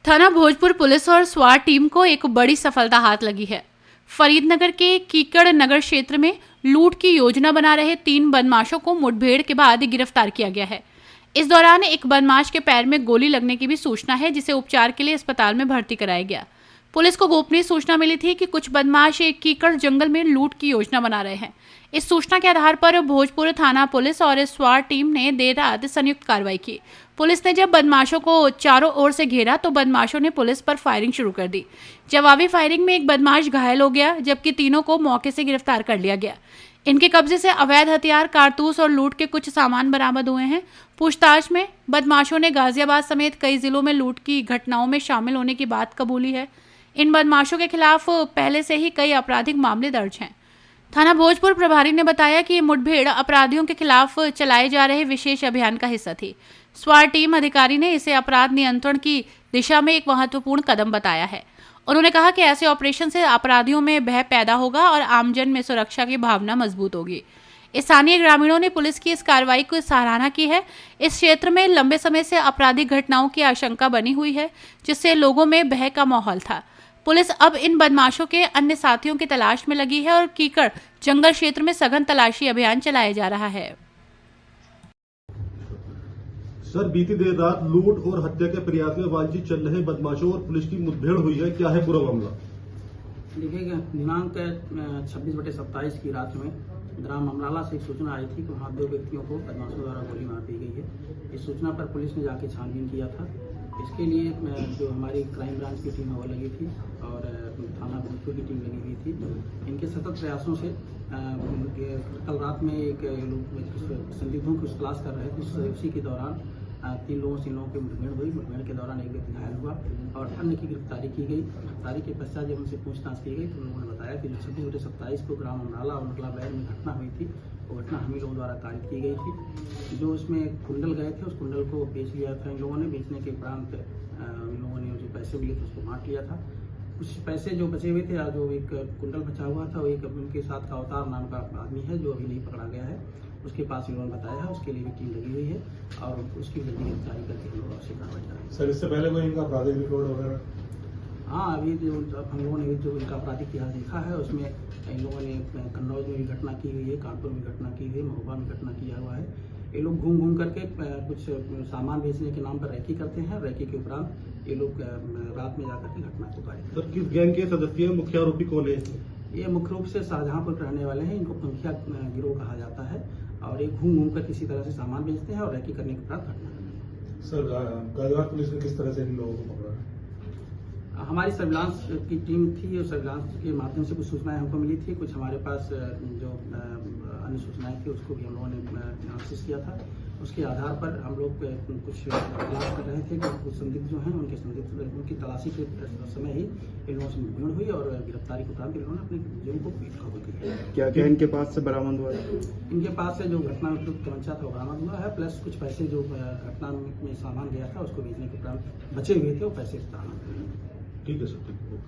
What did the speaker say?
थाना भोजपुर पुलिस और स्वाट टीम को एक बड़ी सफलता हाथ लगी है। फरीदनगर के कीकड़ नगर क्षेत्र में लूट की योजना बना रहे 3 बदमाशों को मुठभेड़ के बाद गिरफ्तार किया गया है। इस दौरान एक बदमाश के पैर में गोली लगने की भी सूचना है, जिसे उपचार के लिए अस्पताल में भर्ती कराया गया। पुलिस को गोपनीय सूचना मिली थी कि कुछ बदमाश एक कीकड़ जंगल में लूट की योजना बना रहे हैं। इस सूचना के आधार पर भोजपुर थाना पुलिस और स्वाट टीम ने देर रात संयुक्त कार्रवाई की। पुलिस ने जब बदमाशों को चारों ओर से घेरा तो बदमाशों ने पुलिस पर फायरिंग शुरू कर दी। जवाबी फायरिंग में एक बदमाश घायल हो गया, जबकि तीनों को मौके से गिरफ्तार कर लिया गया। इनके कब्जे से अवैध हथियार, कारतूस और लूट के कुछ सामान बरामद हुए हैं। पूछताछ में बदमाशों ने गाजियाबाद समेत कई जिलों में लूट की घटनाओं में शामिल होने की बात कबूली है। इन बदमाशों के खिलाफ पहले से ही कई आपराधिक मामले दर्ज हैं। थाना भोजपुर प्रभारी ने बताया कि मुठभेड़ अपराधियों के खिलाफ चलाए जा रहे विशेष अभियान का हिस्सा थी। स्वाट टीम अधिकारी ने इसे अपराध नियंत्रण की दिशा में एक महत्वपूर्ण कदम बताया है। उन्होंने कहा कि ऐसे ऑपरेशन से अपराधियों में भय पैदा होगा और आमजन में सुरक्षा की भावना मजबूत होगी। स्थानीय ग्रामीणों ने पुलिस की इस कार्रवाई को सराहना की है। इस क्षेत्र में लंबे समय से आपराधिक घटनाओं की आशंका बनी हुई है, जिससे लोगों में भय का माहौल था। पुलिस अब इन बदमाशों के अन्य साथियों की तलाश में लगी है और कीकड़ जंगल क्षेत्र में सघन तलाशी अभियान चलाया जा रहा है। सर, बीती देर रात लूट और हत्या के प्रयास में वांछित चल रहे बदमाशों और पुलिस की मुठभेड़ हुई है। क्या है पूरा मामला? देखिए, दिनांक 26/27 की रात में ग्राम अमराला से एक सूचना आई थी कि वहाँ 2 व्यक्तियों को बदमाशों द्वारा गोली मार दी गई है। इस सूचना पर पुलिस ने जाके छानबीन किया था। इसके लिए जो हमारी क्राइम ब्रांच की टीम है वो लगी थी और थाना भोजपुर की टीम लगी हुई थी। इनके सतत प्रयासों से कल रात में एक लोग संदिग्धों की तलाश कर रहे थे। उसी के दौरान 3 लोगों से इन लोगों की मुठभेड़ हुई। मुठभेड़ के दौरान एक व्यक्ति घायल हुआ और अन्य की गिरफ्तारी की गई। गिरफ्तारी के पश्चात जब उनसे पूछताछ की गई तो उन्होंने बताया कि जो 26/27 को ग्राम अमराला और नकला बैर में घटना हुई थी, वो घटना हम ही लोगों द्वारा कारित की गई थी। जो उसमें कुंडल गए थे, उस कुंडल को बेच लिया था इन लोगों ने। बेचने के उपरांत इन लोगों ने जो पैसे मिले थे उसको बांट लिया था। कुछ पैसे जो बचे हुए थे, जो एक कुंडल बचा हुआ था, वो एक उनके साथ का अवतार नाम का आदमी है जो अभी नहीं पकड़ा गया है, उसके पास इन्होंने बताया है। उसके लिए भी टीम लगी हुई है और उसकी जल्दी गिरफ्तारी करके हम लोग उससे कार्रवाई करेंगे। सर, इससे पहले कोई इनका आपराधिक रिकॉर्ड वगैरह? हाँ, अभी जो हम लोगों ने जो इनका आपराधिक इतिहास देखा है उसमें इन लोगों ने कन्नौज में भी घटना की हुई है, कानपुर में घटना की हुई है, महोबा में घटना किया हुआ है। ये लोग घूम घूम करके कुछ सामान बेचने के नाम पर रैकी करते हैं। रैकी के उपरांत ये लोग रात में जाकर के घटना को कारित करते हैं। सर, किस गैंग के सदस्य हैं? मुख्य आरोपी कौन है? ये मुख्य रूप से शाहजहांपुर के रहने वाले हैं। इनको पंखिया गिरोह कहा जाता है और ये घूम घूम कर किसी तरह से सामान बेचते हैं और रैकी करने के उपरांत घटना करते हैं। सर, गाजियाबाद पुलिस ने किस तरह से इन लोगों को पकड़ा? हमारी सर्विलांस की टीम थी और सर्विलांस के माध्यम से कुछ सूचनाएं हमको मिली थी। कुछ हमारे पास जो अन्य सूचनाएं थी उसको भी हम लोगों ने एनालिसिस किया था। उसके आधार पर हम लोग कुछ तलाश कर रहे थे कि कुछ संदिग्ध जो हैं उनकी तलाशी के समय ही इन लोगों से मुठभेड़ हुई और गिरफ्तारी के उपरांत इन्होंने अपने जुर्म को कबूल किया। क्या क्या इनके पास से बरामद हुआ है? इनके पास से जो घटना में तमंचा था वो बरामद हुआ है, प्लस कुछ पैसे जो घटना में सामान गया था उसको बेचने के उपरांत बचे हुए थे वो पैसे बरामद हुए। ठीक है सर, ठीक है।